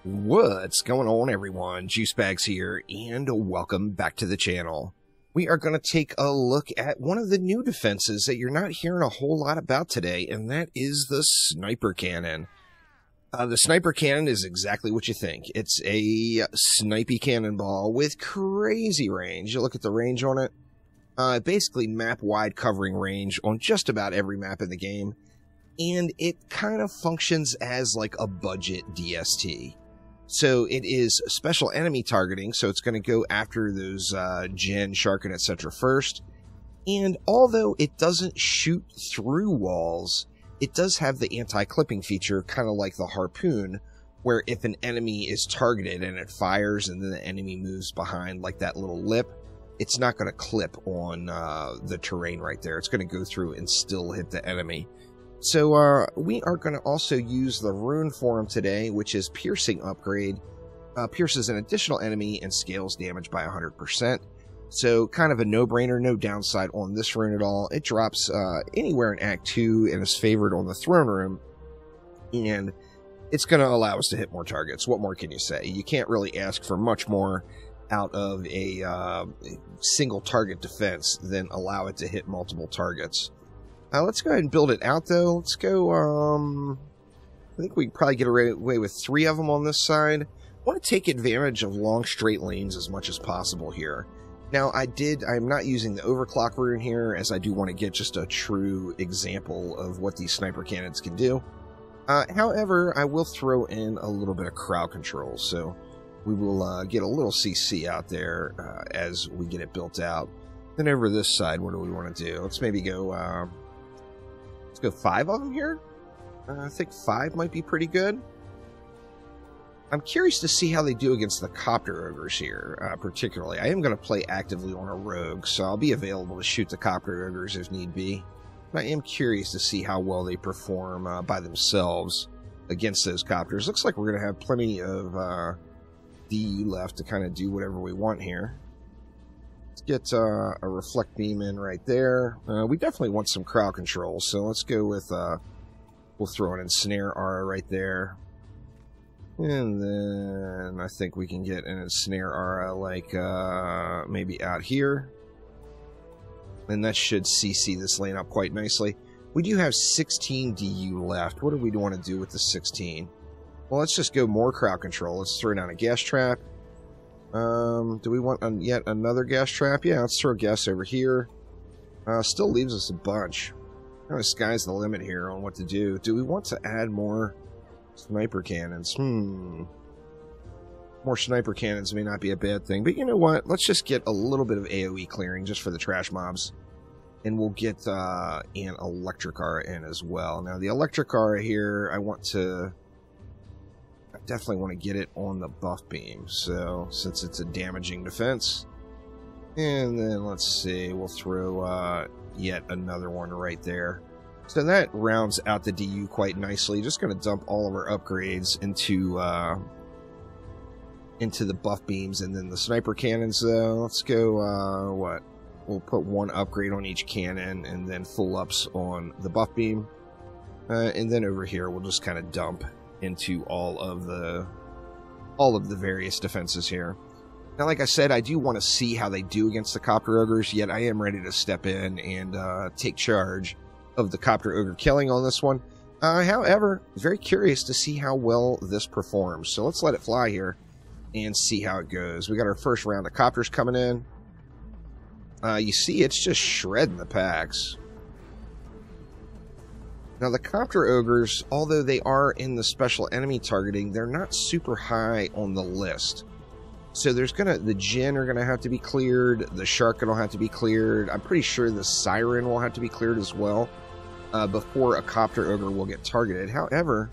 What's going on, everyone? Juicebags here, and welcome back to the channel. We are going to take a look at one of the new defenses that you're not hearing a whole lot about today, and that is the sniper cannon. The sniper cannon is exactly what you think. It's a snipey cannonball with crazy range. You look at the range on it. Basically map-wide covering range on just about every map in the game, and it kind of functions as like a budget DST. So it is special enemy targeting, so it's going to go after those Gen, Shark, and etc. first. And although it doesn't shoot through walls, it does have the anti-clipping feature, kind of like the harpoon, where if an enemy is targeted and it fires and then the enemy moves behind like that little lip, it's not going to clip on the terrain right there. It's going to go through and still hit the enemy. So we are going to also use the rune form today, which is piercing upgrade. Pierces an additional enemy and scales damage by 100%. So kind of a no-brainer, no downside on this rune at all. It drops anywhere in Act 2 and is favored on the throne room. And it's going to allow us to hit more targets. What more can you say? You can't really ask for much more out of a single target defense than allow it to hit multiple targets. Let's go ahead and build it out, though. Let's go, I think we can probably get away with 3 of them on this side. I want to take advantage of long straight lanes as much as possible here. Now, I'm not using the overclock rune here, as I do want to get just a true example of what these sniper cannons can do. However, I will throw in a little bit of crowd control, so we will get a little CC out there as we get it built out. Then over this side, what do we want to do? Let's maybe go, let's go 5 of them here. I think 5 might be pretty good. I'm curious to see how they do against the copter ogres here, particularly. I am going to play actively on a rogue, so I'll be available to shoot the copter ogres if need be. But I am curious to see how well they perform by themselves against those copters. Looks like we're going to have plenty of DU left to kind of do whatever we want here. Let's get a reflect beam in right there. We definitely want some crowd control, so let's go with, we'll throw an ensnare aura right there. And then I think we can get an ensnare aura like maybe out here. And that should CC this lane up quite nicely. We do have 16 DU left. What do we want to do with the 16? Well, let's just go more crowd control. Let's throw down a gas trap. Do we want yet another gas trap? Yeah, let's throw gas over here. Still leaves us a bunch. Kind of sky's the limit here on what to do. Do we want to add more sniper cannons? More sniper cannons may not be a bad thing, but you know what? Let's just get a little bit of AoE clearing just for the trash mobs. And we'll get an electric aura in as well. Now, the electric aura here, I definitely want to get it on the buff beam, so since it's a damaging defense. And then let's see, we'll throw yet another one right there. So that rounds out the DU quite nicely. Just going to dump all of our upgrades into the buff beams and then the sniper cannons, though. Let's go, what? We'll put 1 upgrade on each cannon and then full ups on the buff beam. And then over here, we'll just kind of dump into all of the various defenses here. Now, like I said, I do want to see how they do against the copter ogres, yet I am ready to step in and take charge of the copter ogre killing on this one. However, very curious to see how well this performs. So let's let it fly here and see how it goes. We got our first round of copters coming in. You see, it's just shredding the packs. Now, the copter ogres, although they are in the special enemy targeting, they're not super high on the list. So the Gen are gonna have to be cleared, the Shark will have to be cleared. I'm pretty sure the Siren will have to be cleared as well before a copter ogre will get targeted. However,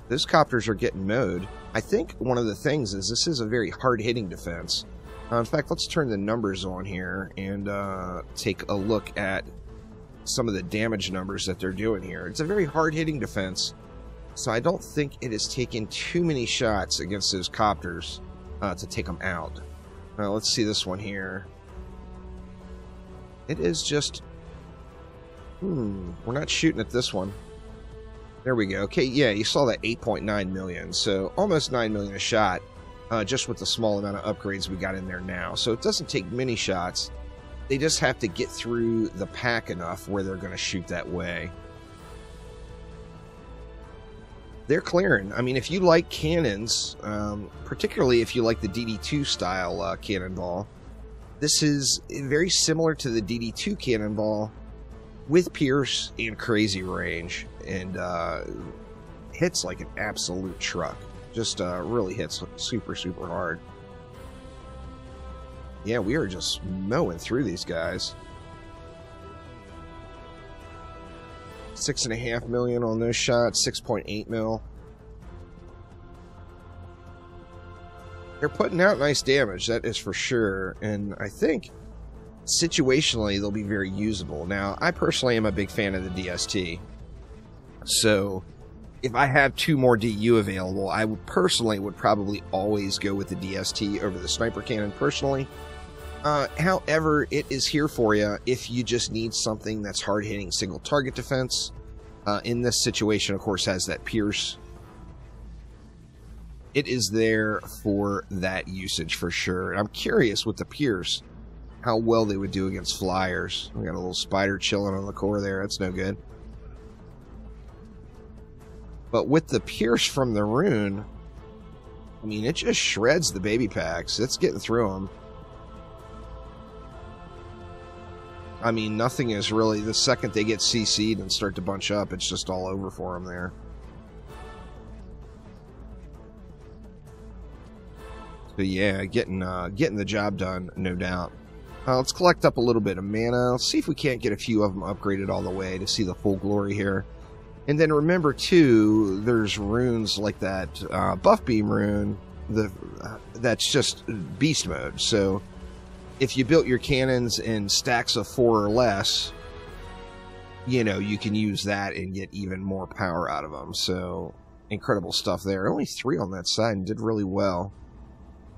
those copters are getting mowed. I think one of the things is this is a very hard-hitting defense. In fact, let's turn the numbers on here and take a look at some of the damage numbers that they're doing here. It's a very hard-hitting defense, so I don't think it has taken too many shots against those copters to take them out. Let's see this one here. It is just... we're not shooting at this one. There we go. Okay, yeah, you saw that 8.9 million, so almost 9 million a shot, just with the small amount of upgrades we got in there now. So it doesn't take many shots. They just have to get through the pack enough where they're going to shoot that way. They're clearing. I mean, if you like cannons, particularly if you like the DD2 style cannonball, this is very similar to the DD2 cannonball with Pierce and crazy range, and hits like an absolute truck. Just really hits super, super hard. Yeah, we are just mowing through these guys. 6.5 million on those shots, 6.8 mil. They're putting out nice damage, that is for sure, and I think situationally they'll be very usable. Now, I personally am a big fan of the DST, so if I have 2 more DU available, I would personally probably always go with the DST over the sniper cannon personally. However, it is here for you if you just need something that's hard-hitting single target defense. In this situation, of course, has that Pierce. It is there for that usage for sure. And I'm curious with the Pierce how well they would do against flyers. We got a little spider chilling on the core there. That's no good. But with the Pierce from the rune, I mean, it just shreds the baby packs. It's getting through them. I mean, nothing is really, the second they get CC'd and start to bunch up, it's just all over for them there. So yeah, getting the job done, no doubt. Let's collect up a little bit of mana. Let's see if we can't get a few of them upgraded all the way to see the full glory here. And then remember, too, there's runes like that buff beam rune that's just beast mode. So if you built your cannons in stacks of 4 or less, you know, you can use that and get even more power out of them. So incredible stuff there. Only 3 on that side and did really well.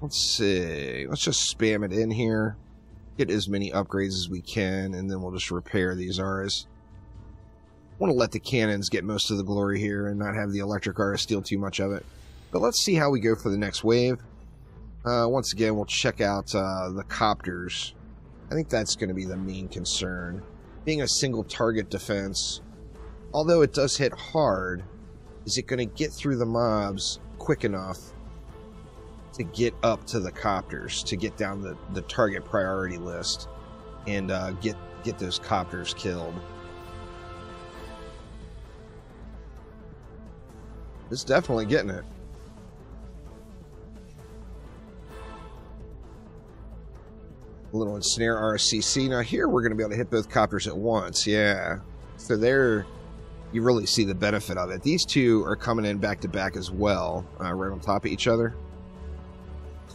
Let's see. Let's just spam it in here. Get as many upgrades as we can, and then we'll just repair these auras. Want to let the cannons get most of the glory here and not have the electric aura steal too much of it. But let's see how we go for the next wave. Once again, we'll check out the copters. I think that's going to be the main concern. Being a single target defense, although it does hit hard, is it going to get through the mobs quick enough to get up to the copters, to get down the target priority list and get those copters killed? It's definitely getting it. A little ensnare RCC. Now here we're going to be able to hit both copters at once. Yeah. So there you really see the benefit of it. These two are coming in back to back as well, right on top of each other.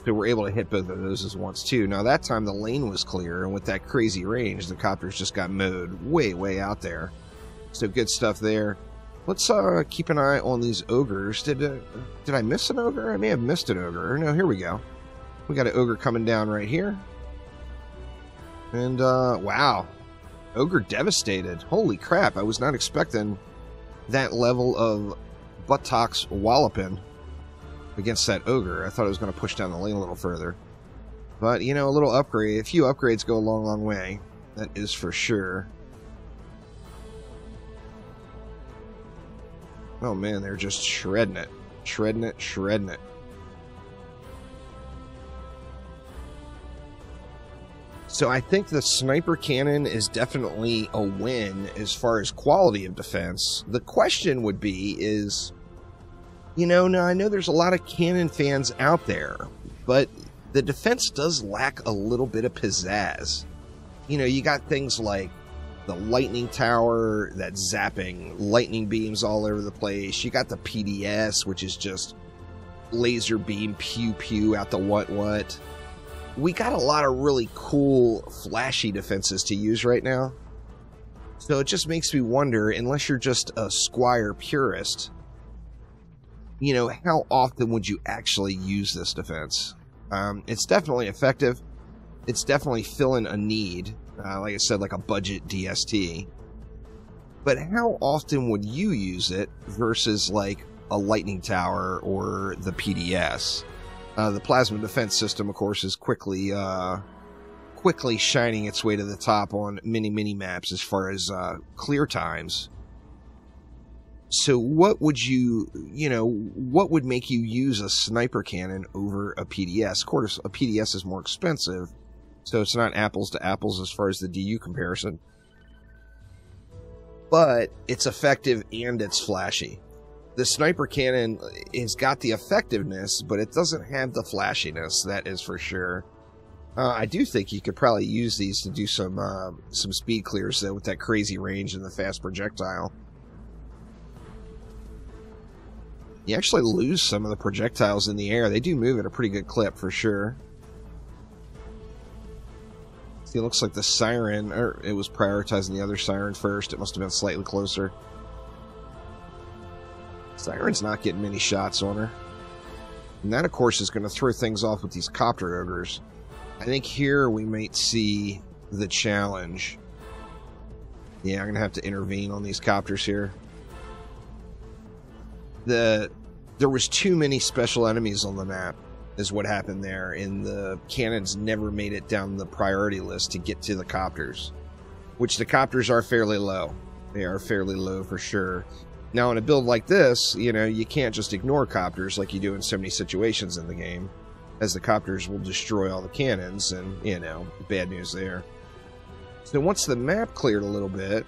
So we're able to hit both of those at once too. Now that time the lane was clear, and with that crazy range, the copters just got mowed way out there. So good stuff there. Let's keep an eye on these ogres. Did I miss an ogre? I may have missed an ogre. No, here we go. We got an ogre coming down right here. And, wow. Ogre devastated. Holy crap, I was not expecting that level of buttocks walloping against that ogre. I thought it was going to push down the lane a little further. But, you know, a little upgrade. A few upgrades go a long way. That is for sure. Oh man, they're just shredding it. Shredding it. So I think the sniper cannon is definitely a win as far as quality of defense. The question would be is, you know, now I know there's a lot of cannon fans out there, but the defense does lack a little bit of pizzazz. You know, you got things like the lightning tower that's zapping lightning beams all over the place. You got the PDS, which is just laser beam pew pew out the what. We got a lot of really cool flashy defenses to use right now. So it just makes me wonder, unless you're just a Squire purist, you know, how often would you actually use this defense? It's definitely effective. It's definitely filling a need. Like I said, like a budget DST. But how often would you use it versus like a lightning tower or the PDS? The plasma defense system, of course, is quickly shining its way to the top on mini maps as far as clear times. So what would what would make you use a sniper cannon over a PDS? Of course, a PDS is more expensive, so it's not apples to apples as far as the DU comparison. But it's effective and it's flashy. The sniper cannon has got the effectiveness, but it doesn't have the flashiness, that is for sure. I do think you could probably use these to do some speed clears, though, with that crazy range and the fast projectile. You actually lose some of the projectiles in the air. They do move at a pretty good clip, for sure. See, it looks like the siren, or it was prioritizing the other siren first. It must have been slightly closer. Siren's not getting many shots on her. And that, of course, is going to throw things off with these copter ogres. I think here we might see the challenge. Yeah, I'm going to have to intervene on these copters here. There was too many special enemies on the map, is what happened there, and the cannons never made it down the priority list to get to the copters, which the copters are fairly low. They are fairly low for sure. Now, in a build like this, you can't just ignore copters like you do in so many situations in the game, as the copters will destroy all the cannons, and, bad news there. So once the map cleared a little bit,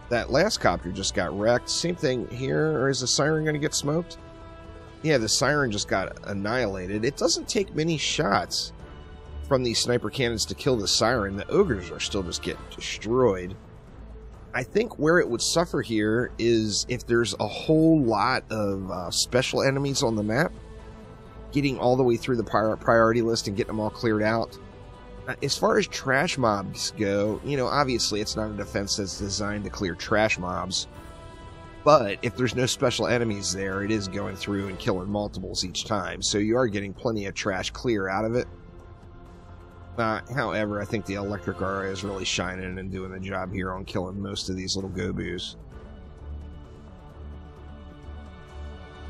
that last copter just got wrecked. Same thing here, or is the siren going to get smoked? Yeah, the siren just got annihilated. It doesn't take many shots from these sniper cannons to kill the siren. The ogres are still just getting destroyed. I think where it would suffer here is if there's a whole lot of special enemies on the map, getting all the way through the priority list and getting them all cleared out. As far as trash mobs go, obviously it's not a defense that's designed to clear trash mobs. But if there's no special enemies there, it is going through and killing multiples each time. So you are getting plenty of trash clear out of it. However, I think the electric aura is really shining and doing the job here on killing most of these little goboos.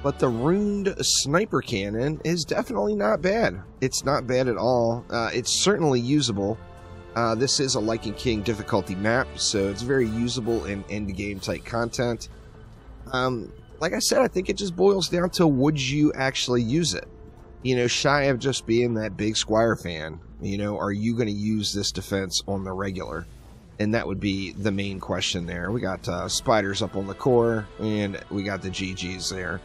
But the runed sniper cannon is definitely not bad. It's not bad at all. It's certainly usable. This is a Lycan King difficulty map, so it's very usable in end-game type content. Like I said, I think it just boils down to would you actually use it? Shy of just being that big Squire fan, are you going to use this defense on the regular? And that would be the main question there. We got spiders up on the core, and we got the GGs there.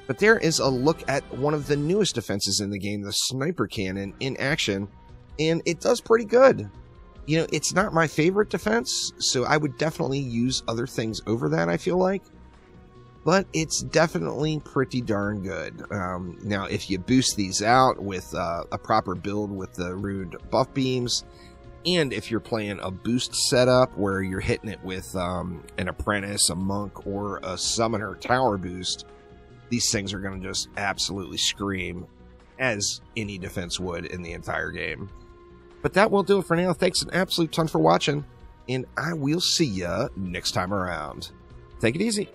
But there is a look at one of the newest defenses in the game, the sniper cannon, in action, and it does pretty good. It's not my favorite defense, so I would definitely use other things over that, I feel like. But it's definitely pretty darn good. Now, if you boost these out with a proper build with the rude buff beams, and if you're playing a boost setup where you're hitting it with an apprentice, a monk, or a summoner tower boost, these things are going to just absolutely scream, as any defense would in the entire game. But that will do it for now. Thanks an absolute ton for watching, and I will see ya next time around. Take it easy.